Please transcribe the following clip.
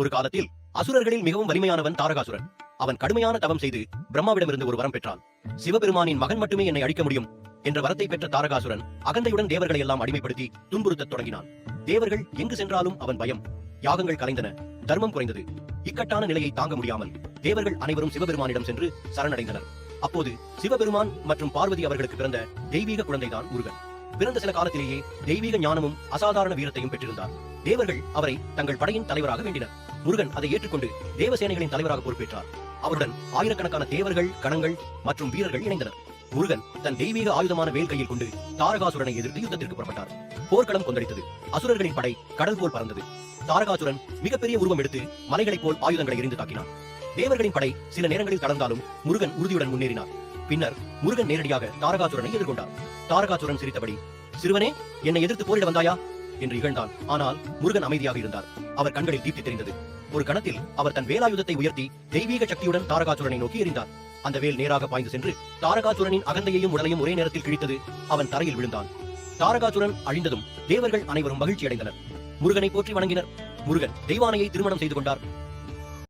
ஒரு காலத்தில் அசுரர்களில் மிகவும் வலிமையானவன் தாரகாசுரன். அவன் கடுமையான தவம் செய்து பிரம்மாவிடமிருந்து ஒரு வரம் பெற்றான். சிவபெருமானின் மகன் மட்டுமே என்னை அழிக்க முடியும் என்ற வரத்தை பெற்ற தாரகாசுரன் அகந்தையுடன் தேவர்களை எல்லாம் அடிமைப்படுத்தி துன்புறுத்தத் தொடங்கினான். தேவர்கள் எங்கு சென்றாலும் அவன் பயம். யாகங்கள் கலைந்தன, தர்மம் குறைந்தது. இக்கட்டான நிலையை தாங்க முடியாமல் தேவர்கள் அனைவரும் சிவபெருமானிடம் சென்று சரணடைந்தனர். அப்போது சிவபெருமான் மற்றும் பார்வதி அவர்களுக்கு பிறந்த தெய்வீக குழந்தைதான் முருகன். பிறந்த சில காலத்திலேயே தெய்வீக ஞானமும் அசாதாரண வீரத்தையும் பெற்றிருந்தார். தேவர்கள் அவரை தங்கள் படையின் தலைவராக வேண்டினர். முருகன் அதை ஏற்றுக்கொண்டு தேவசேனைகளின் தலைவராக பொறுப்பேற்றார். அவருடன் ஆயிரக்கணக்கான தேவர்கள், கணங்கள் மற்றும் வீரர்கள் இணைந்தனர். முருகன் தன் தெய்வீக ஆயுதமான வேல் கையில் கொண்டு தாரகாசுரனை எதிர்த்து யுத்தத்திற்கு புறப்பட்டார். போர்க்களம் கொந்தளித்தது. அசுரர்களின் படை கடல் போல் பறந்தது. தாரகாசுரன் மிகப்பெரிய உருவம் எடுத்து மலைகளைப் போல் ஆயுதங்களை எரிந்து தாக்கினான். தேவர்களின் படை சில நேரங்களில் தளர்ந்தாலும் முருகன் உறுதியுடன் முன்னேறினார். பின்னர் முருகன் நேரடியாக தாரகாசுரனை எதிர்கொண்டார். தாரகாசுரன் சிரித்தபடி, "சிறுவனே, என்னை எதிர்த்து போரிட வந்தாயா?" என்று இகழ்ந்தான். ஆனால் முருகன் அமைதியாக இருந்தார். அவர் கண்களில் தீப்தி தெரிந்தது. ஒரு கணத்தில் அவர் தன் வேலாயுதத்தை உயர்த்தி தெய்வீக சக்தியுடன் தாரகாசுரனை நோக்கி எறிந்தார். அந்த வேல் நேராக பாய்ந்து சென்று தாரகாசுரனின் அகந்தையையும் உடலையும் ஒரே நேரத்தில் கிழித்தது. அவன் தரையில் விழுந்தான். தாரகாசுரன் அழிந்ததும் தேவர்கள் அனைவரும் மகிழ்ச்சி அடைந்தனர். முருகனை போற்றி வணங்கினர். முருகன் தெய்வானையை திருமணம் செய்து கொண்டார்.